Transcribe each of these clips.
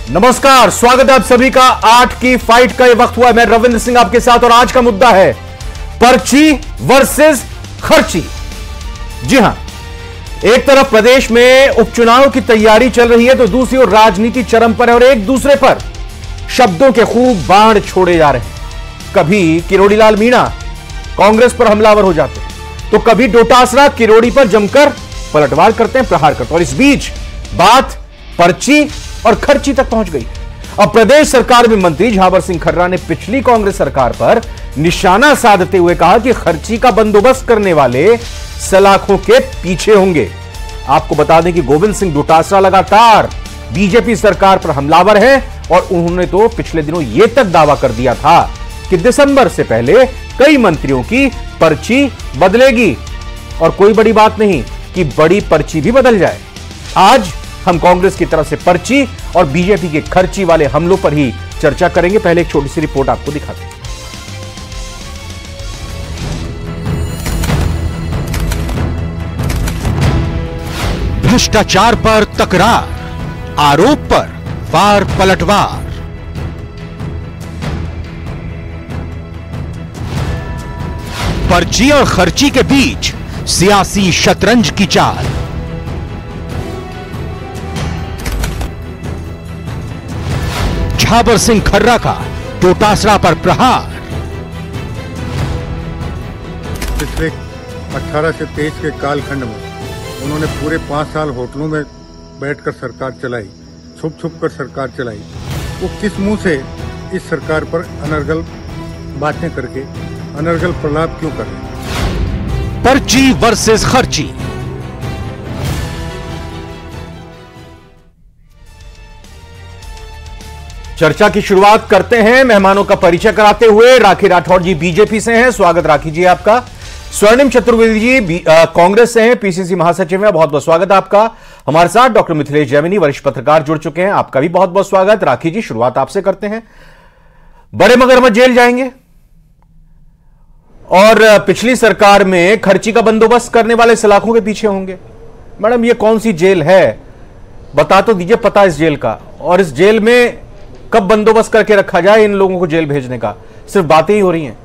नमस्कार, स्वागत है आप सभी का। 8 की फाइट का यह वक्त हुआ है। मैं रविंद्र सिंह आपके साथ और आज का मुद्दा है पर्ची वर्सेस खर्ची। जी हां, एक तरफ प्रदेश में उपचुनाव की तैयारी चल रही है तो दूसरी ओर राजनीति चरम पर है और एक दूसरे पर शब्दों के खूब बाण छोड़े जा रहे हैं। कभी किरोड़ीलाल मीणा कांग्रेस पर हमलावर हो जाते हैं तो कभी डोटासरा किरोड़ी पर जमकर पलटवार करते हैं, प्रहार करते हैं। और इस बीच बात पर्ची और खर्ची तक पहुंच गई। अब प्रदेश सरकार में मंत्री झावर सिंह खर्रा ने पिछली कांग्रेस सरकार पर निशाना साधते हुए कहा कि खर्ची का बंदोबस्त करने वाले सलाखों के पीछे होंगे। आपको बता दें कि गोविंद सिंह डोटासरा लगातार बीजेपी सरकार पर हमलावर हैं और उन्होंने तो पिछले दिनों यह तक दावा कर दिया था कि दिसंबर से पहले कई मंत्रियों की पर्ची बदलेगी और कोई बड़ी बात नहीं कि बड़ी पर्ची भी बदल जाए। आज हम कांग्रेस की तरफ से पर्ची और बीजेपी के खर्ची वाले हमलों पर ही चर्चा करेंगे। पहले एक छोटी सी रिपोर्ट आपको दिखाते हैं। भ्रष्टाचार पर तकरार, आरोप पर वार पलटवार। पर्ची और खर्ची के बीच सियासी शतरंज की चाल। झावर सिंह खर्रा का डोटासरा पर प्रहार। पिछले 18 से 23 के कालखंड में उन्होंने पूरे 5 साल होटलों में बैठकर सरकार चलाई, छुप छुप कर सरकार चलाई। वो किस मुंह से इस सरकार पर अनर्गल बातें करके अनर्गल प्रलाप क्यों कर रहे हैं? पर्ची वर्सेस खर्ची। चर्चा की शुरुआत करते हैं मेहमानों का परिचय कराते हुए। राखी राठौड़ जी बीजेपी से हैं, स्वागत राखी जी आपका। स्वर्णिम चतुर्वेदी जी कांग्रेस से हैं, पीसीसी महासचिव हैं, बहुत बहुत स्वागत आपका। हमारे साथ डॉक्टर मिथिलेश जैमिनी वरिष्ठ पत्रकार जुड़ चुके हैं, आपका भी बहुत बहुत स्वागत। राखी जी, शुरुआत आपसे करते हैं। बड़े मगरमच्छ जेल जाएंगे और पिछली सरकार में खर्ची का बंदोबस्त करने वाले सलाखों के पीछे होंगे। मैडम, ये कौन सी जेल है, बता तो दीजिए पता इस जेल का, और इस जेल में कब बंदोबस्त करके रखा जाए इन लोगों को जेल भेजने का? सिर्फ बातें ही हो रही हैं।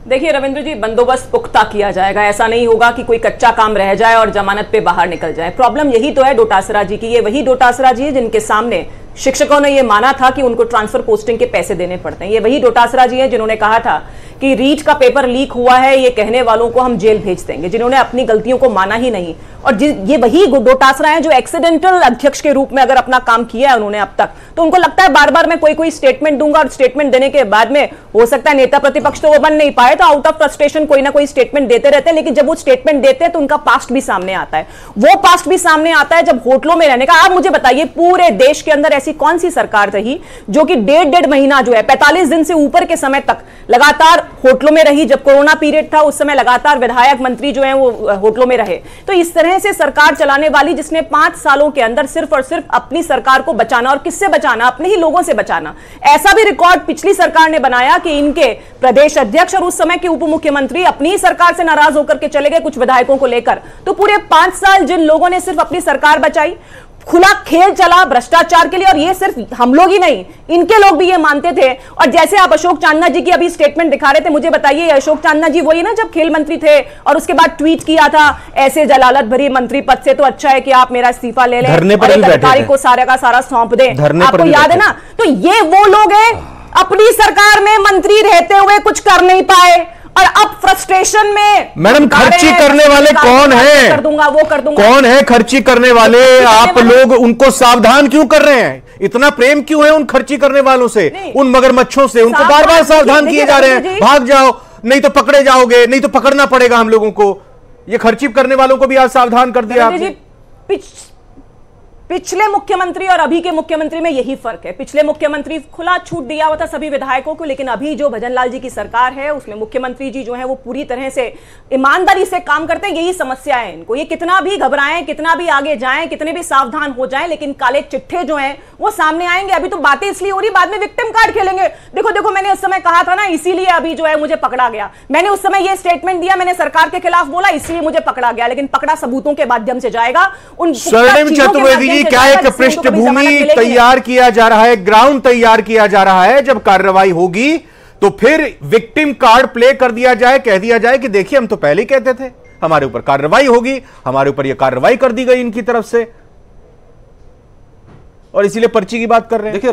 देखिए रविंद्र जी, बंदोबस्त पुख्ता किया जाएगा। ऐसा नहीं होगा कि कोई कच्चा काम रह जाए और जमानत पे बाहर निकल जाए। प्रॉब्लम यही तो है डोटासरा जी की। ये वही डोटासरा जी है जिनके सामने शिक्षकों ने ये माना था कि उनको ट्रांसफर पोस्टिंग के पैसे देने पड़ते हैं। ये वही डोटासरा जी है जिन्होंने कहा था कि रीट का पेपर लीक हुआ है, ये कहने वालों को हम जेल भेज देंगे, जिन्होंने अपनी गलतियों को माना ही नहीं। और ये वही डोटासरा है जो एक्सीडेंटल अध्यक्ष के रूप में अगर अपना काम किया है उन्होंने अब तक, तो उनको लगता है बार बार मैं कोई स्टेटमेंट दूंगा और स्टेटमेंट देने के बाद में हो सकता है नेता प्रतिपक्ष तो वो बन नहीं पाए, तो आउट ऑफ फ्रस्ट्रेशन कोई ना कोई स्टेटमेंट देते रहते हैं। लेकिन जब वो स्टेटमेंट देते हैं तो उनका पास्ट भी सामने आता है। वो पास्ट भी सामने आता है जब होटलों में रहने का। आप मुझे बताइए, पूरे देश के अंदर ऐसी कौन सी सरकार रही जो कि डेढ़ महीना जो है 45 दिन से ऊपर के समय तक लगातार होटलों में रही? जब कोरोना पीरियड था उस समय लगातार विधायक मंत्री जो हैं वो होटलों में रहे। तो इस तरह से सरकार चलाने वाली जिसने 5 सालों के अंदर सिर्फ और सिर्फ अपनी सरकार को बचाना, और किससे बचाना? अपने ही लोगों से बचाना। ऐसा भी रिकॉर्ड पिछली सरकार ने बनाया कि इनके प्रदेश अध्यक्ष और उस समय के उप मुख्यमंत्री अपनी ही सरकार से नाराज होकर के चले गए कुछ विधायकों को लेकर। तो पूरे 5 साल जिन लोगों ने सिर्फ अपनी सरकार बचाई, खुला खेल चला भ्रष्टाचार के लिए, और ये सिर्फ हम लोग ही नहीं, इनके लोग भी ये मानते थे। और जैसे आप अशोक चांदना जी की अभी स्टेटमेंट दिखा रहे थे, मुझे बताइए अशोक चांदना जी वही ना जब खेल मंत्री थे और उसके बाद ट्वीट किया था, ऐसे जलालत भरी मंत्री पद से तो अच्छा है कि आप मेरा इस्तीफा ले लें और एक अधिकारी को सारा का सारा सौंप दें। आपको याद है ना? तो ये वो लोग हैं अपनी सरकार में मंत्री रहते हुए कुछ कर नहीं पाए और अब फ्रस्ट्रेशन में। मैडम, खर्ची करने वाले कौन है? कर दूंगा, वो कर दूंगा। कौन है खर्ची करने वाले? आप लोग उनको सावधान क्यों कर रहे हैं? इतना प्रेम क्यों है उन खर्ची करने वालों से, उन मगरमच्छों से? उनको बार बार सावधान किए जा रहे हैं, भाग जाओ नहीं तो पकड़े जाओगे, नहीं तो पकड़ना पड़ेगा हम लोगों को। ये खर्ची करने वालों को भी आज सावधान कर दिया आपने। पिछले मुख्यमंत्री और अभी के मुख्यमंत्री में यही फर्क है। पिछले मुख्यमंत्री खुला छूट दिया हुआ था सभी विधायकों को, लेकिन अभी जो भजनलाल जी की सरकार है उसमें मुख्यमंत्री जी जो है वो पूरी तरह से ईमानदारी से काम करते हैं। यही समस्या है इनको। ये कितना भी घबराएं, कितना भी आगे जाएं, कितने भी सावधान हो जाएं, लेकिन काले चिट्ठे जो हैं वो सामने आएंगे। अभी तो बातें इसलिए हो रही, बाद में विक्टिम कार्ड खेलेंगे। देखो देखो, मैंने उस समय कहा था ना, इसीलिए अभी जो है मुझे पकड़ा गया। मैंने उस समय ये स्टेटमेंट दिया, मैंने सरकार के खिलाफ बोला, इसलिए मुझे पकड़ा गया। लेकिन पकड़ा सबूतों के माध्यम से जाएगा। उन स्वर्णिम चतुर्वेदी जी, अभी क्या एक पृष्ठभूमि तैयार किया जा रहा है, ग्राउंड तैयार किया जा रहा है। जब कार्रवाई होगी तो फिर विक्टिम कार्ड प्ले कर दिया जाए, कह दिया जाए कि देखिए हम तो पहले ही कहते थे, हमारे ऊपर कार्रवाई होगी, हमारे ऊपर यह कार्रवाई कर दी गई इनकी तरफ से, और इसीलिए पर्ची की बात कर रहे हैं। देखिए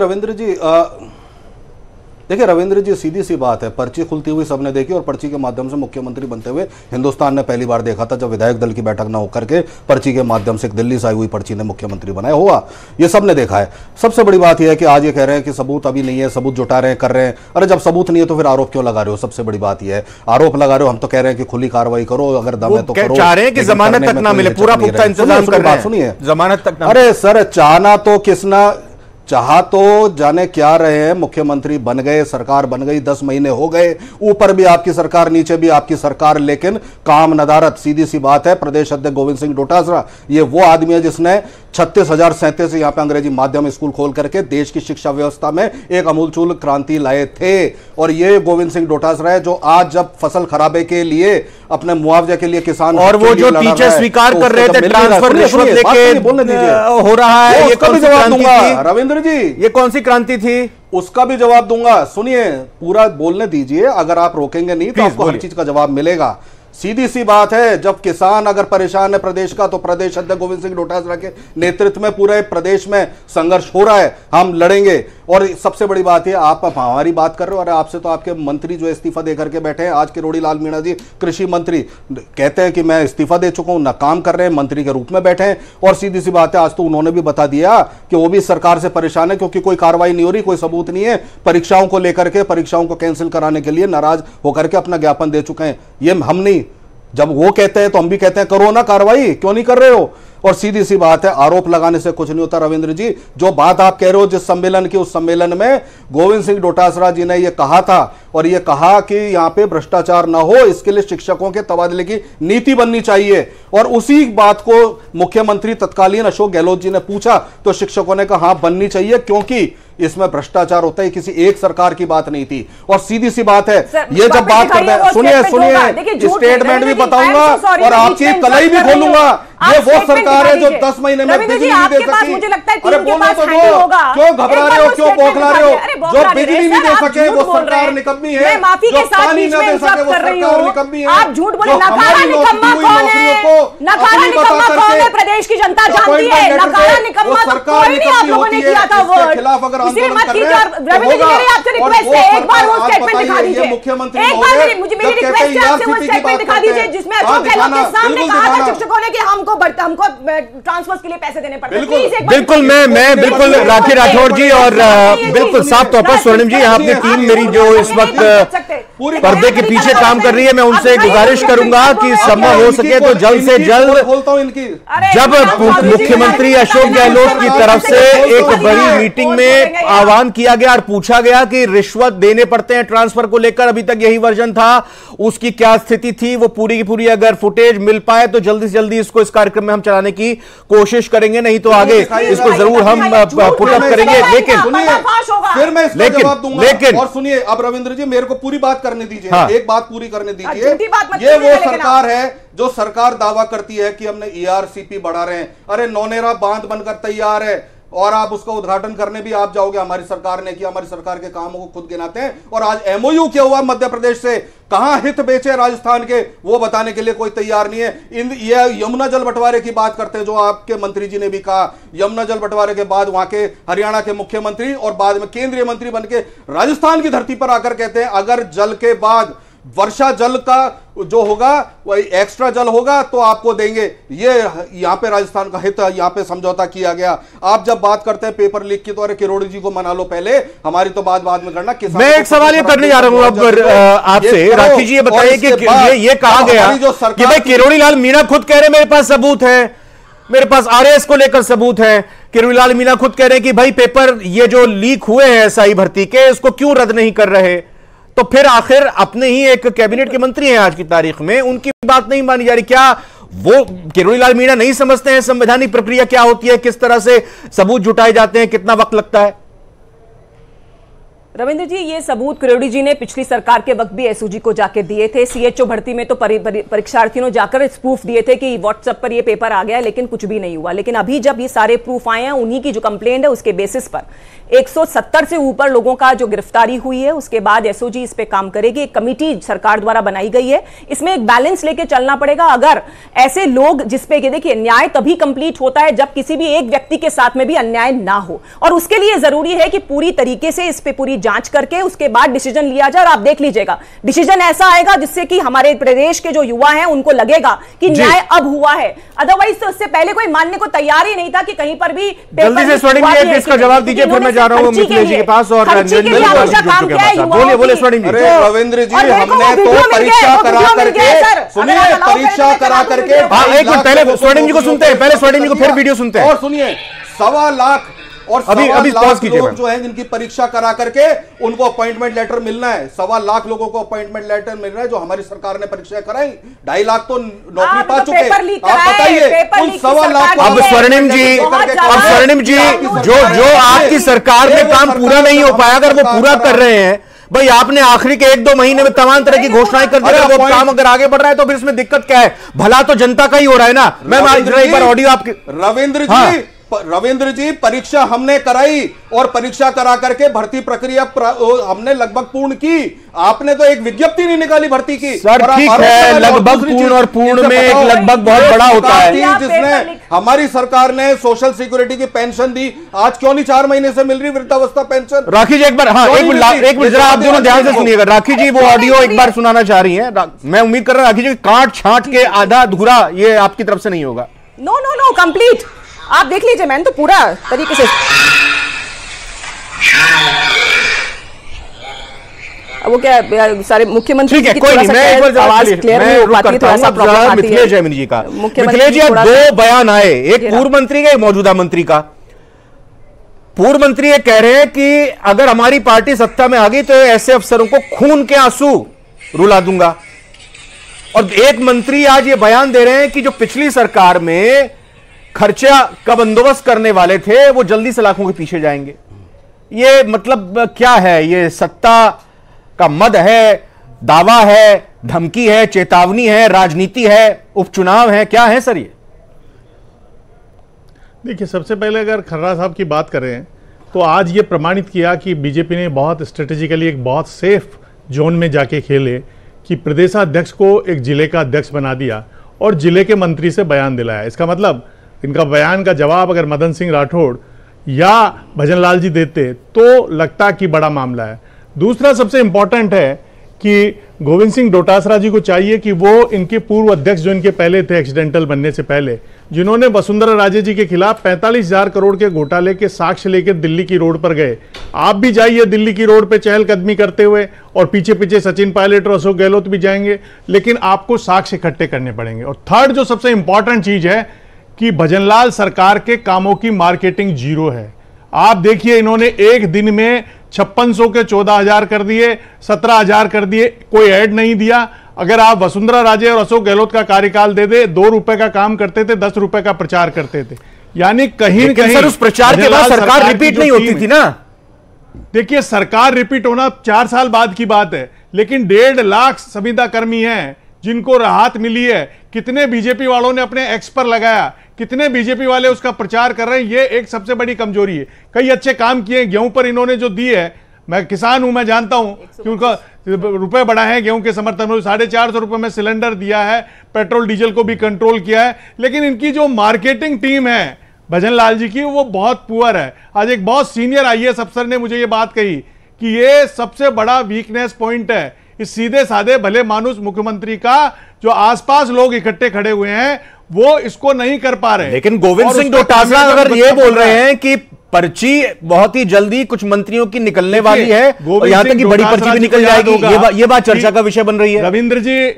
रविंद्र जी, सीधी सी बात है, पर्ची खुलती हुई सबने देखी और पर्ची के माध्यम से मुख्यमंत्री बनते हुए हिंदुस्तान ने पहली बार देखा था, जब विधायक दल की बैठक न होकर के पर्ची के माध्यम से एक दिल्ली से आई हुई पर्ची ने मुख्यमंत्री बनाया हुआ, ये सबने देखा है। सबसे बड़ी बात यह है कि आज ये कह रहे हैं कि सबूत अभी नहीं है, सबूत जुटा रहे हैं, कर रहे हैं। अरे जब सबूत नहीं है तो फिर आरोप क्यों लगा रहे हो? सबसे बड़ी बात यह है, आरोप लगा रहे हो, हम तो कह रहे हैं कि खुली कार्रवाई करो, अगर दम है तो करो। चाह रहे हैं कि जमानत तक ना मिले, पूरा पुख्ता इंतजाम कर रहे हैं, सुनिए जमानत तक ना। अरे सर, चाहना तो किसना चाहा तो जाने क्या रहे हैं, मुख्यमंत्री बन गए, सरकार बन गई, 10 महीने हो गए, ऊपर भी आपकी सरकार, नीचे भी आपकी सरकार, लेकिन काम नदारत। सीधी सी बात है, प्रदेश अध्यक्ष गोविंद सिंह डोटासरा ये वो आदमी है जिसने 36,037 यहाँ पे अंग्रेजी माध्यम स्कूल खोल करके देश की शिक्षा व्यवस्था में एक अमूलचूल क्रांति लाए थे। और ये गोविंद सिंह डोटासरा है जो आज जब फसल खराबे के लिए, अपने मुआवजे के लिए किसान, और वो जो टीचर स्वीकार कर रहे थे ट्रांसफर रिश्वत लेके हो रहा है, उसका भी जवाब दूंगा रविंद्र जी। ये कौन सी क्रांति थी? उसका भी जवाब दूंगा। सुनिए, पूरा बोलने दीजिए, अगर आप रोकेंगे नहीं तो आपको हर चीज का जवाब मिलेगा। सीधी सी बात है, जब किसान अगर परेशान है प्रदेश का, तो प्रदेश अध्यक्ष गोविंद सिंह डोटासरा के नेतृत्व में पूरे प्रदेश में संघर्ष हो रहा है, हम लड़ेंगे। और सबसे बड़ी बात है, आप हमारी बात कर रहे हो, अरे आपसे तो आपके मंत्री जो इस्तीफा दे करके बैठे हैं, आज किरोड़ी लाल मीणा जी कृषि मंत्री कहते हैं कि मैं इस्तीफा दे चुका हूं, ना काम कर रहे हैं, मंत्री के रूप में बैठे हैं। और सीधी सी बात है, आज तो उन्होंने भी बता दिया कि वो भी सरकार से परेशान है क्योंकि कोई कार्रवाई नहीं हो रही, कोई सबूत नहीं है। परीक्षाओं को लेकर के, परीक्षाओं को कैंसिल कराने के लिए नाराज होकर के अपना ज्ञापन दे चुके हैं। ये हम नहीं, जब वो कहते हैं तो हम भी कहते हैं करो ना कार्रवाई, क्यों नहीं कर रहे हो? और सीधी सी बात है, आरोप लगाने से कुछ नहीं होता रविंद्र जी। जो बात आप कह रहे हो जिस सम्मेलन की, उस सम्मेलन में गोविंद सिंह डोटासरा जी ने यह कहा था, और यह कहा कि यहां पे भ्रष्टाचार ना हो, इसके लिए शिक्षकों के तबादले की नीति बननी चाहिए। और उसी बात को मुख्यमंत्री तत्कालीन अशोक गहलोत जी ने पूछा तो शिक्षकों ने कहा हां बननी चाहिए, क्योंकि इसमें भ्रष्टाचार होता है, किसी एक सरकार की बात नहीं थी। और सीधी सी बात है, ये जब बात करते हैं, सुनिए स्टेटमेंट भी बताऊंगा और आपकी कलाई भी खोलूंगा। ये वो सरकार है जो 10 महीने में बिजली नहीं दे सकी। अरे बोलो तो दो, क्यों घबरा रहे हो, क्यों बौखला रहे हो? जो बिजली नहीं दे सके वो सरकार निकम्मी है, जो पानी न दे सके वो सरकार निकम्मी है। आप झूठ बोले, नकारा निकम्मा कौन है? नकारा निकम्मा कौन है? प्रदेश की जनता जानती है, नकारा निकम्मा तो कोई नहीं आप लोगों ने किया था। वो खिलाफ अगर इसे मत कीजिए। रविंद्र जी, मेरी आपसे रिक्वेस्ट है, एक बार वो स्टेटमेंट दिखा दीजिए। मुख्यमंत्री एक बार मुझे मेरी रिक्वेस्ट है आपसे, वो स्टेटमेंट दिखा दीजिए जिसमें अशोक गहलोत के सामने कहा था शिक्षकों ने कि हमको ट्रांसफर्स के लिए पैसे देने पड़ते हैं। बिल्कुल, मैं बिल्कुल राखी राठौर जी और बिल्कुल साफ तौर पर स्वर्णिम जी, यहाँ अपनी टीम मेरी जो इस वक्त पर्दे के पीछे काम कर रही है, मैं उनसे गुजारिश करूंगा कि संभव हो सके तो जल्द से जल्द, जब मुख्यमंत्री अशोक गहलोत की तरफ से एक बड़ी मीटिंग में आह्वान किया गया और पूछा गया कि रिश्वत देने पड़ते हैं ट्रांसफर को लेकर, अभी तक यही वर्जन था, उसकी क्या स्थिति थी, वो पूरी की पूरी अगर फुटेज मिल पाए तो जल्दी से जल्दी इसको इस कार्यक्रम में हम चलाने की कोशिश करेंगे, नहीं तो आगे इसको जरूर हम पुटअप करेंगे। लेकिन फिर मैं इसका जवाब दूंगा। और सुनिए, अब रविंद्र जी मेरे को पूरी बात करने दीजिए। हाँ। एक बात पूरी करने दीजिए। ये वो सरकार है जो सरकार दावा करती है कि हमने ERCP बढ़ा रहे हैं। अरे नौनेरा बांध बनकर तैयार है और आप उसका उद्घाटन करने भी आप जाओगे, हमारी सरकार ने किया, हमारी सरकार के कामों को खुद गिनाते हैं। और आज MOU क्या हुआ मध्य प्रदेश से, कहां हित बेचे राजस्थान के, वो बताने के लिए कोई तैयार नहीं है। ये यमुना जल बंटवारे की बात करते हैं, जो आपके मंत्री जी ने भी कहा, यमुना जल बंटवारे के बाद वहां के हरियाणा के मुख्यमंत्री और बाद में केंद्रीय मंत्री बनके राजस्थान की धरती पर आकर कहते हैं अगर जल के बाद वर्षा जल का जो होगा वही एक्स्ट्रा जल होगा तो आपको देंगे। ये यहां पे राजस्थान का हित यहां पे समझौता किया गया। आप जब बात करते हैं पेपर लीक की, तो अरे किरोड़ी जी को मना लो पहले, हमारी तो बात बाद में करना। मैं एक सवाल ये करने जा रहा हूं अब आपसे, राखी जी ये बताइए कि ये कहा गया कि भाई किरोड़ी लाल मीणा खुद कह रहे मेरे पास सबूत है, मेरे पास RAS को लेकर सबूत है। किरोड़ी लाल मीणा खुद कह रहे हैं कि भाई पेपर ये जो लीक हुए हैं SI भर्ती के, इसको क्यों रद्द नहीं कर रहे? तो फिर आखिर अपने ही एक कैबिनेट के मंत्री हैं आज की तारीख में, उनकी बात नहीं मानी जा रही। क्या वो किरोड़ी लाल मीणा नहीं समझते हैं संवैधानिक प्रक्रिया क्या होती है, किस तरह से सबूत जुटाए जाते हैं, कितना वक्त लगता है? रविंद्र जी, ये सबूत किरोड़ी जी ने पिछली सरकार के वक्त भी एसओजी को जाके दिए थे। सीएचओ भर्ती में तो परीक्षार्थियों ने जाकर प्रूफ दिए थे कि व्हाट्सएप पर ये पेपर आ गया, लेकिन कुछ भी नहीं हुआ। लेकिन अभी जब ये सारे प्रूफ आए हैं, उन्हीं की जो कंप्लेंट है उसके बेसिस पर 170 से ऊपर लोगों का जो गिरफ्तारी हुई है, उसके बाद एसओजी इस पे काम करेगी। एक कमिटी सरकार द्वारा बनाई गई है। इसमें एक बैलेंस लेके चलना पड़ेगा। अगर ऐसे लोग जिसपे देखिए, न्याय तभी कंप्लीट होता है जब किसी भी एक व्यक्ति के साथ में भी अन्याय ना हो, और उसके लिए जरूरी है कि पूरी तरीके से इस पे पूरी जांच करके उसके बाद डिसीजन लिया जाए। और आप देख लीजिएगा, डिसीजन ऐसा आएगा जिससे कि हमारे प्रदेश के जो युवा हैं उनको लगेगा कि न्याय अब हुआ है। अदरवाइज तो उससे पहले कोई मानने को तैयार ही नहीं था कि कहीं पर भी जल्दी से स्वर्णिम जी इसका जवाब दीजिए, फिर मैं जा रहा हूं मिथिलेश जी के पास और बोले स्वर्णिम जी। रविंद्र जी, हमने तो परीक्षा करा करके, सुनिए, परीक्षा करा करके, एक मिनट पहले स्वर्णिम जी को सुनते हैं, पहले स्वर्णिम जी को फिर वीडियो सुनते हैं। और सुनिए, 1.25 लाख और अभी पॉज कीजिए लोग जो हैं जिनकी परीक्षा करा करके उनको अपॉइंटमेंट लेटर मिलना है। 1.25 लाख लोगों को अपॉइंटमेंट लेटर मिल रहा है जो हमारी सरकार ने परीक्षा कराई। 2.5 लाख तो नौकरी पा चुके। आप बताइए उन 1.25 लाख। अब स्वर्णिम जी जो आपकी सरकार में काम पूरा नहीं हो पाया, अगर वो पूरा कर रहे हैं, भाई आपने आखिरी के 1-2 महीने में तमाम तरह की घोषणाएं कर दी, वो काम अगर आगे बढ़ रहा है तो फिर इसमें दिक्कत क्या है? भला तो जनता का ही हो रहा है ना। मैं एक बार ऑडियो आपके रविंद्र जी, परीक्षा हमने कराई और परीक्षा करा करके भर्ती प्रक्रिया हमने लगभग पूर्ण की। आपने तो एक विज्ञप्ति नहीं निकाली भर्ती की। सर ठीक है, लगभग पूर्ण और पूर्ण में एक लगभग बहुत बड़ा होता है। जिसने हमारी सरकार ने सोशल सिक्योरिटी की पेंशन दी, आज क्यों नहीं 4 महीने से मिल रही वृद्धावस्था पेंशन? राखी जी एक बार, हाँ एक मिनट जरा आप दोनों ध्यान से सुनिएगा। राखी जी वो ऑडियो एक बार सुनाना चाह रही है। मैं उम्मीद कर रहा हूं राखी जी काट छांट के आधा अधूरा ये आपकी तरफ से नहीं होगा। नो कंप्लीट आप देख लीजिए, मैंने तो पूरा तरीके से। वो क्या सारे मुख्यमंत्री ठीक है, कोई नहीं, मैं एक बार आवाज क्लियर नहीं हो पाती, थोड़ा सा प्रॉब्लम आती है। मिथिलेश जैमिनी जी का, मिथिलेश जी 2 बयान आए, एक पूर्व मंत्री का, एक मौजूदा मंत्री का। पूर्व मंत्री ये कह रहे हैं कि अगर हमारी पार्टी सत्ता में आ गई तो ऐसे अफसरों को खून के आंसू रुला दूंगा। और एक मंत्री आज ये बयान दे रहे हैं कि जो पिछली सरकार में खर्चा का बंदोबस्त करने वाले थे वो जल्दी सलाखों के पीछे जाएंगे। ये मतलब क्या है? ये सत्ता का मद है, दावा है, धमकी है, चेतावनी है, राजनीति है, उपचुनाव है, क्या है सर ये? देखिए, सबसे पहले अगर खर्रा साहब की बात करें तो आज ये प्रमाणित किया कि बीजेपी ने बहुत स्ट्रेटेजिकली एक बहुत सेफ जोन में जाके खेले कि प्रदेशाध्यक्ष को एक जिले का अध्यक्ष बना दिया और जिले के मंत्री से बयान दिलाया। इसका मतलब इनका बयान का जवाब अगर मदन सिंह राठौड़ या भजनलाल जी देते तो लगता कि बड़ा मामला है। दूसरा सबसे इंपॉर्टेंट है कि गोविंद सिंह डोटासरा जी को चाहिए कि वो इनके पूर्व अध्यक्ष जो इनके पहले थे एक्सीडेंटल बनने से पहले, जिन्होंने वसुंधरा राजे जी के खिलाफ 45,000 करोड़ के घोटाले के साक्ष्य लेकर दिल्ली की रोड पर गए। आप भी जाइए दिल्ली की रोड पे चहलकदमी करते हुए, और पीछे पीछे सचिन पायलट और अशोक गहलोत भी जाएंगे, लेकिन आपको साक्ष्य इकट्ठे करने पड़ेंगे। और थर्ड जो सबसे इंपॉर्टेंट चीज है कि भजनलाल सरकार के कामों की मार्केटिंग जीरो है। आप देखिए, इन्होंने एक दिन में 5600 के 14,000 कर दिए, 17,000 कर दिए, कोई ऐड नहीं दिया। अगर आप वसुंधरा राजे और अशोक गहलोत का कार्यकाल दे दे, 2 रुपए का काम करते थे, 10 रुपए का प्रचार करते थे। यानी कहीं कहीं सर उस प्रचार के बाद सरकार रिपीट नहीं होती थी ना। देखिए, सरकार रिपीट होना 4 साल बाद की बात है, लेकिन 1.5 लाख संविदा कर्मी हैं जिनको राहत मिली है। कितने बीजेपी वालों ने अपने एक्स पर लगाया, कितने बीजेपी वाले उसका प्रचार कर रहे हैं, ये एक सबसे बड़ी कमजोरी है। कई अच्छे काम किए, गेहूं पर इन्होंने जो दी है, मैं किसान हूं, मैं जानता हूं कि उनका रुपए बढ़ाए हैं गेहूं के समर्थन में, 450 रुपए में सिलेंडर दिया है, पेट्रोल डीजल को भी कंट्रोल किया है। लेकिन इनकी जो मार्केटिंग टीम है भजनलाल जी की, वो बहुत पुअर है। आज एक बहुत सीनियर IAS अफसर ने मुझे ये बात कही कि ये सबसे बड़ा वीकनेस पॉइंट है इस सीधे साधे भले मानुस मुख्यमंत्री का, जो आसपास लोग इकट्ठे खड़े हुए हैं वो इसको नहीं कर पा रहे। लेकिन गोविंद सिंह डोटासरा अगर ये बोल रहे हैं कि पर्ची बहुत ही जल्दी कुछ मंत्रियों की निकलने वाली है और यहां तक कि बड़ी पर्ची भी निकल जाएगी, ये बात चर्चा का विषय बन रही है। रविंद्र जी,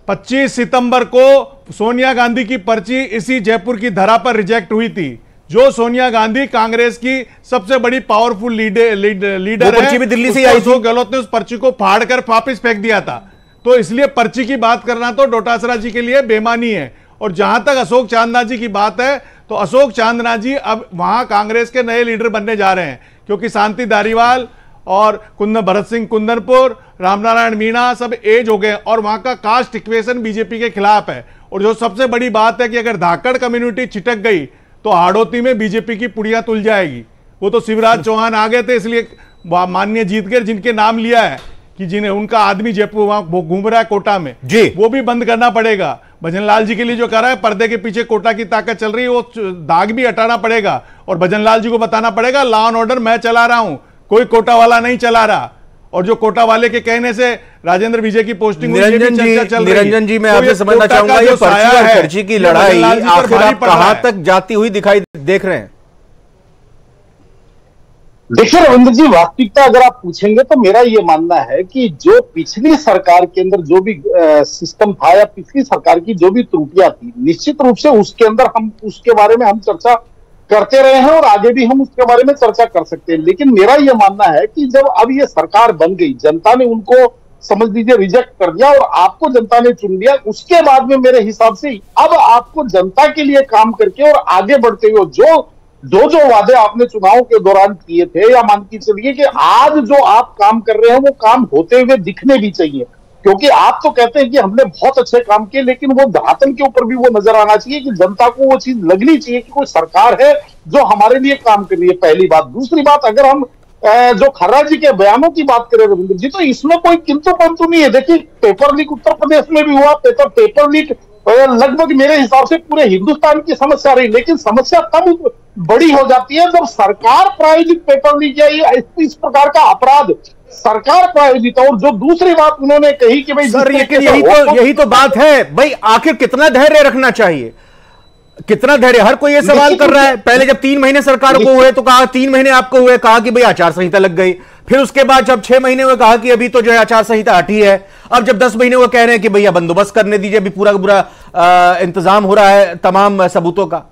25 सितंबर को सोनिया गांधी की पर्ची इसी जयपुर की धरा पर रिजेक्ट हुई थी। जो सोनिया गांधी कांग्रेस की सबसे बड़ी पावरफुल लीडर है, पर्ची भी दिल्ली से आई थी। गहलोत ने उस पर्ची को फाड़कर वापस फेंक दिया था। तो इसलिए पर्ची की बात करना तो डोटासरा जी के लिए बेमानी है। और जहां तक अशोक चांदना जी की बात है, तो अशोक चांदना जी अब वहां कांग्रेस के नए लीडर बनने जा रहे हैं, क्योंकि शांति धारीवाल और भरत सिंह कुंदनपुर, रामनारायण मीणा सब एज हो गए और वहां का कास्ट इक्वेशन बीजेपी के खिलाफ है। और जो सबसे बड़ी बात है कि अगर धाकड़ कम्युनिटी छिटक गई तो हाड़ौती में बीजेपी की पुड़िया तुल जाएगी। वो तो शिवराज चौहान आ गए थे इसलिए माननीय जीत गए, जिनके नाम लिया है कि जिन्हें उनका आदमी जयपुर वहां घूम रहा है कोटा में जी, वो भी बंद करना पड़ेगा। भजनलाल जी के लिए जो कर रहा है, पर्दे के पीछे कोटा की ताकत चल रही है, वो दाग भी हटाना पड़ेगा और भजनलाल जी को बताना पड़ेगा लॉ एंड ऑर्डर मैं चला रहा हूं, कोई कोटा वाला नहीं चला रहा। और जो कोटा वाले के कहने से राजेंद्र विजय की पोस्टिंग निरंजन जी मैं आपसे समझना चाहूंगा ये पर्ची और खर्ची की लड़ाई आखिर आप कहां तक जाती हुई दिखाई देख रहे हैं? देखिए रविंद्र जी, वास्तविकता अगर आप पूछेंगे तो मेरा ये मानना है कि जो पिछली सरकार के अंदर जो भी सिस्टम था या पिछली सरकार की जो भी त्रुटियां थी, निश्चित रूप से उसके अंदर हम उसके बारे में हम चर्चा करते रहे हैं और आगे भी हम उसके बारे में चर्चा कर सकते हैं। लेकिन मेरा यह मानना है कि जब अब ये सरकार बन गई, जनता ने उनको समझ लीजिए रिजेक्ट कर दिया और आपको जनता ने चुन लिया, उसके बाद में मेरे हिसाब से अब आपको जनता के लिए काम करके और आगे बढ़ते हुए जो वादे आपने चुनाव के दौरान किए थे, या मान के चलिए कि आज जो आप काम कर रहे हैं वो काम होते हुए दिखने भी चाहिए। क्योंकि आप तो कहते हैं कि हमने बहुत अच्छे काम किए, लेकिन वो धरातल के ऊपर भी वो नजर आना चाहिए कि जनता को वो चीज लगनी चाहिए कि कोई सरकार है जो हमारे लिए काम कर रही है, पहली बात। दूसरी बात, अगर हम जो खर्रा जी के बयानों की बात करें रविंद्र जी, तो इसमें कोई किंतु परंतु नहीं है। देखिए पेपर लीक उत्तर प्रदेश में भी हुआ, पेपर लीक लगभग मेरे हिसाब से पूरे हिंदुस्तान की समस्या रही, लेकिन समस्या तब बड़ी हो जाती है जब सरकार प्रायोजित पेपर लीक या इस प्रकार का अपराध सरकार प्रायोजित। और जो दूसरी बात उन्होंने कही कि भाई सर यही तो बात है भाई, आखिर कितना धैर्य रखना चाहिए, कितना धैर्य, हर कोई ये सवाल कर रहा है। पहले जब 3 महीने सरकार को हुए तो कहा 3 महीने आपको हुए, कहा कि भाई आचार संहिता लग गई। फिर उसके बाद जब 6 महीने हुए कहा कि अभी तो जो है आचार संहिता हटी है। अब जब 10 महीने हुए कह रहे हैं कि भैया बंदोबस्त करने दीजिए, अभी पूरा का पूरा इंतजाम हो रहा है तमाम सबूतों का।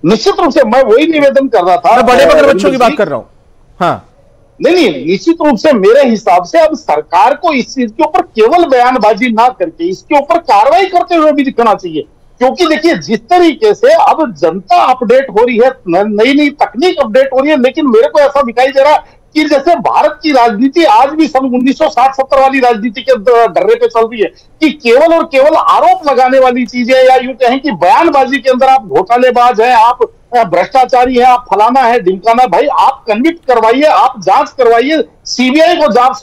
निश्चित रूप से मैं वही निवेदन कर रहा था, बड़े बड़े बच्चों की बात कर रहा हूं। हाँ नहीं, निश्चित रूप से मेरे हिसाब से अब सरकार को इस चीज के ऊपर केवल बयानबाजी ना करके इसके ऊपर कार्रवाई करते हुए भी दिखना चाहिए। क्योंकि देखिए जिस तरीके से अब जनता अपडेट हो रही है, नई नई तकनीक अपडेट हो रही है, लेकिन मेरे को ऐसा दिखाई दे रहा है कि जैसे भारत की राजनीति आज भी सन 1960-70 वाली राजनीति के डर्रे पे चल रही है कि केवल और केवल आरोप लगाने वाली चीजें, या यूं कहें कि बयानबाजी के अंदर आप घोटालेबाज हैं, आप भ्रष्टाचारी है, आप फलाना है ढिमकाना। भाई आप कन्विक्ट करवाइए, आप जांच करवाइए, सीबीआई को जांच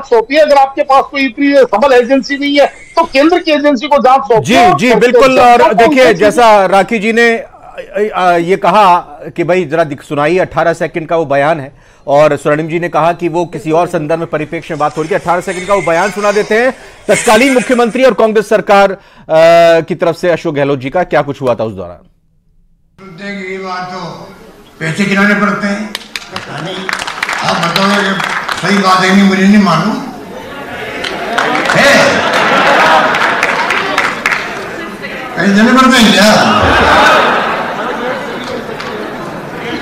सौंपिए। अगर आपके पास कोई इतनी सबल एजेंसी नहीं है तो केंद्र की एजेंसी को जांच सौंपिए। जी बिल्कुल। और देखिए जैसा राखी जी ने ये कहा कि भाई जरा सुनाइए, 18 सेकंड का वो बयान है, और स्वर्णिम जी ने कहा कि वो किसी और संदर्भ में परिप्रेक्ष्य में बात हो रही थी। 18 सेकंड का वो बयान सुना देते हैं तत्कालीन मुख्यमंत्री और कांग्रेस सरकार की तरफ से अशोक गहलोत जी का, क्या कुछ हुआ था उस दौरान। ये बात तो पैसे गिराने पड़ते हैं, आप बताओ सही बात है नहीं, मुझे नहीं मालूम है, पैसे देने पड़ते हैं क्या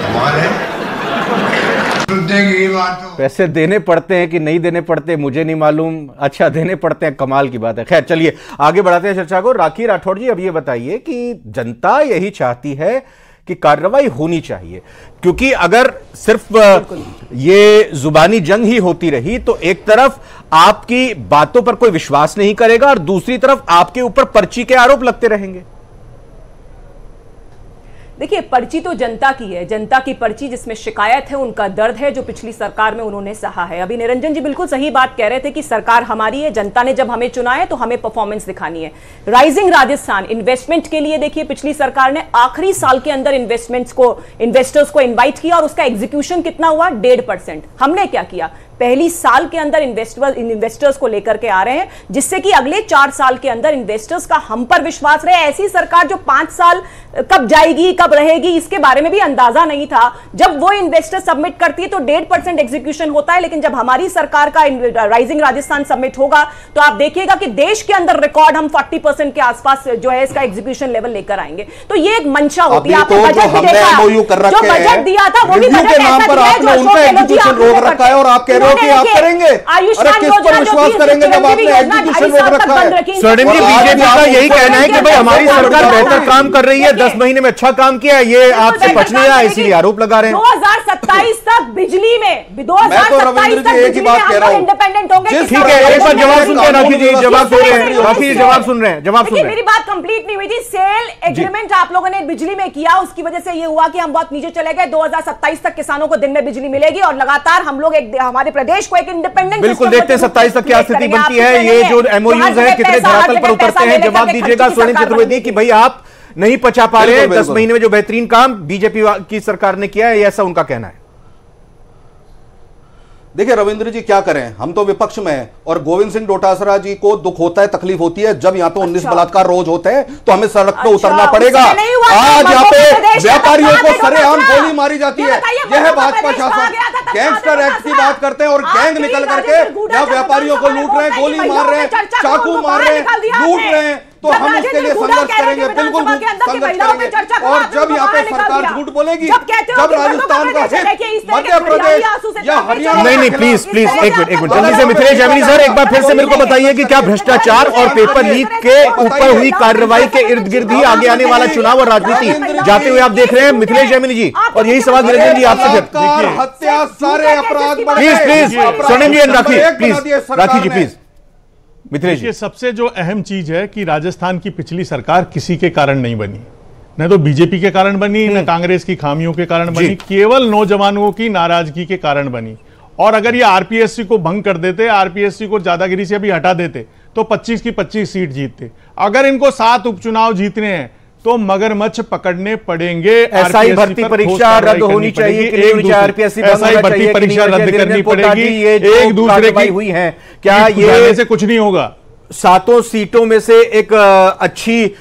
हमारे? पैसे देने पड़ते हैं कि नहीं देने पड़ते मुझे नहीं मालूम, अच्छा देने पड़ते हैं, कमाल की बात है। खैर चलिए आगे बढ़ाते हैं चर्चा को। राखी राठौड़ जी अब ये बताइए कि जनता यही चाहती है कि कार्रवाई होनी चाहिए, क्योंकि अगर सिर्फ ये जुबानी जंग ही होती रही तो एक तरफ आपकी बातों पर कोई विश्वास नहीं करेगा और दूसरी तरफ आपके ऊपर पर्ची के आरोप लगते रहेंगे। देखिए पर्ची तो जनता की है, जनता की पर्ची जिसमें शिकायत है, उनका दर्द है जो पिछली सरकार में उन्होंने सहा है। अभी निरंजन जी बिल्कुल सही बात कह रहे थे कि सरकार हमारी है, जनता ने जब हमें चुना है तो हमें परफॉर्मेंस दिखानी है। राइजिंग राजस्थान इन्वेस्टमेंट के लिए देखिए पिछली सरकार ने आखिरी साल के अंदर इन्वेस्टर्स को इन्वाइट किया और उसका एग्जीक्यूशन कितना हुआ, 1.5%। हमने क्या किया, पहली साल के अंदर इन्वेस्टर्स को लेकर के आ रहे हैं, जिससे कि अगले 4 साल के अंदर इन्वेस्टर्स का हम पर विश्वास रहे। ऐसी सरकार जो 5 साल कब जाएगी कब रहेगी इसके बारे में भी अंदाजा नहीं था। जब वो इन्वेस्टर सबमिट करती है तो 1.5% एग्जीक्यूशन होता है, लेकिन जब हमारी सरकार का राइजिंग राजस्थान सबमिट होगा तो आप देखिएगा कि देश के अंदर रिकॉर्ड हम 40% के आसपास जो है इसका एग्जीक्यूशन लेवल लेकर आएंगे। तो ये एक मंशा होती है। आपने बजट भी देखा, जो बजट दिया था वो भी बजट ऐसा दिया है जो अशोक गहलोत जी रोक रखा है और आप कह रहे हो हो कि आप करेंगे? अरे किस पर विश्वास करेंगे जब आपने एग्जीक्यूशन रोक रखा है? स्वर्णिम जी, बीजेपी का यही कहना है कि भाई हमारी सरकार बेहतर काम कर रही है, 10 महीने में अच्छा काम किया है, ये आपसे बच नहीं रहा, इसीलिए आरोप लगा रहे हैं। 2027 तक बिजली में, 2027 तक बिजली में हम लोग इंडिपेंडेंट होंगे। ठीक है, एक बार जवाब सुनते हैं राखी जी, जवाब सुन रहे हैं, राखी जी जवाब सुन रहे हैं, जवाब सुन रहे हैं। मेरी बात कंप्लीट नहीं हुई थी। सेल एग्रीमेंट आप लोगों ने बिजली में किया, उसकी वजह से ये हुआ कि हम बहुत नीचे चले गए। 2027 तक किसानों को दिन में बिजली मिलेगी और लगातार हम लोग हमारे प्रदेश को एक इंडिपेंडेंट, बिल्कुल देखते हैं 27 तक क्या स्थिति बनती है। ये जो एमओयूज है कितने धरातल पर उतरते हैं, जवाब दीजिएगा स्वर्णिम चतुर्वेदी कि भाई आप नहीं पचा पा रहे, 10 महीने में जो बेहतरीन काम बीजेपी की सरकार ने किया है, ऐसा उनका कहना है। देखिए रविंद्र जी, क्या करें, हम तो विपक्ष में हैं और गोविंद सिंह डोटासरा जी को दुख होता है, तकलीफ होती है जब यहाँ पे 19 बलात्कार रोज होते हैं तो हमें सड़क पे उतरना पड़ेगा। आज यहाँ पे व्यापारियों को सरेआम गोली मारी जाती है, यह है भाजपा शासन। गैंगस्टर एक्ट की बात करते हैं और गैंग निकल करके यहाँ व्यापारियों को लूट रहे हैं, गोली मार रहे हैं, चाकू मार रहे हैं, लूट रहे हैं, तो हम इसके लिए संघर्ष करेंगे, बिल्कुल संघर्ष करेंगे। और जब यहाँ पे सरकार झूठ बोलेगी, जब राजस्थान का हित, मध्य प्रदेश या हरियाणा, नहीं प्लीज प्लीज एक मिनट जल्दी से मिथिलेश जैमिनी सर एक बार फिर से मेरे को बताइए कि क्या भ्रष्टाचार और पेपर लीक के ऊपर हुई कार्रवाई के इर्द गिर्द ही आगे आने वाला चुनाव और राजनीति जाते हुए आप देख रहे हैं मिथिलेश जैमिनी जी? और यही सवाल निरंजन जी आपसे, हत्या, सारे अपराध, प्लीज स्वर्णिम जी, राखी जी प्लीज। मिथिलेश, ये सबसे जो अहम चीज है कि राजस्थान की पिछली सरकार किसी के कारण नहीं बनी, न तो बीजेपी के कारण बनी, न कांग्रेस की खामियों के कारण बनी, केवल नौजवानों की नाराजगी के कारण बनी। और अगर ये आरपीएससी को भंग कर देते, आरपीएससी को दादागिरी से अभी हटा देते, तो 25 की 25 सीट जीतते। अगर इनको 7 उपचुनाव जीतने हैं तो मगरमच्छ पकड़ने पड़ेंगे। एसआई भर्ती परीक्षा रद्द होनी चाहिए, एसआई भर्ती परीक्षा रद्द करनी पड़ेगी, एक दूसरे की हुई है। क्या ये से कुछ नहीं होगा? 7 सीटों में से एक अच्छी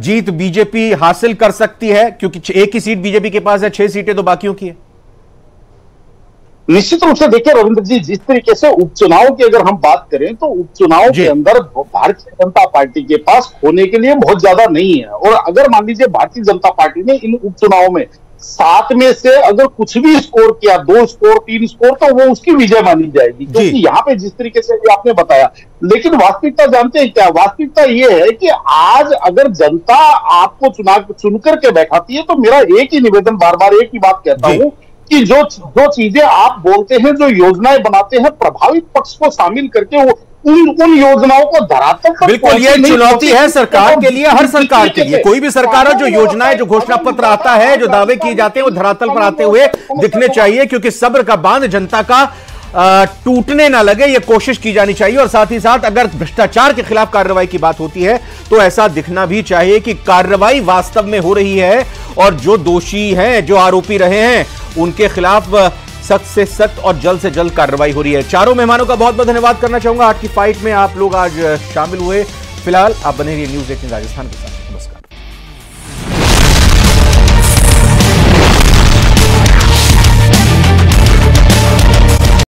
जीत बीजेपी हासिल कर सकती है, क्योंकि एक ही सीट बीजेपी के पास है, 6 सीटें तो बाकियों की है। निश्चित रूप से देखिए रविंद्र जी, जिस तरीके से उपचुनाव की अगर हम बात करें तो उपचुनाव के अंदर भारतीय जनता पार्टी के पास होने के लिए बहुत ज्यादा नहीं है। और अगर मान लीजिए भारतीय जनता पार्टी ने इन उपचुनाव में 7 में से अगर कुछ भी स्कोर किया, 2 स्कोर 3 स्कोर, तो वो उसकी विजय मानी जाएगी, क्योंकि यहाँ पे जिस तरीके से आपने बताया। लेकिन वास्तविकता जानते हैं क्या? वास्तविकता ये है कि आज अगर जनता आपको चुन करके बैठाती है तो मेरा एक ही निवेदन, बार बार एक ही बात कहता हूं कि जो चीजें आप बोलते हैं, जो योजनाएं बनाते हैं, प्रभावित पक्ष को शामिल करके वो उन योजनाओं को धरातल पर, बिल्कुल ये चुनौती है सरकार के लिए, हर सरकार के लिए। कोई भी सरकार हो, जो योजनाएं, जो घोषणा पत्र आता है, जो दावे किए जाते हैं, वो धरातल पर आते हुए दिखने चाहिए, क्योंकि सब्र का बांध जनता का टूटने ना लगे, ये कोशिश की जानी चाहिए। और साथ ही साथ अगर भ्रष्टाचार के खिलाफ कार्रवाई की बात होती है तो ऐसा दिखना भी चाहिए कि कार्रवाई वास्तव में हो रही है और जो दोषी हैं, जो आरोपी रहे हैं, उनके खिलाफ सख्त से सख्त और जल्द से जल्द कार्रवाई हो रही है। चारों मेहमानों का बहुत बहुत धन्यवाद करना चाहूंगा। आज की फाइट में आप लोग आज शामिल हुए। फिलहाल आप बने रहिए न्यूज़ 18 राजस्थान के साथ। नमस्कार।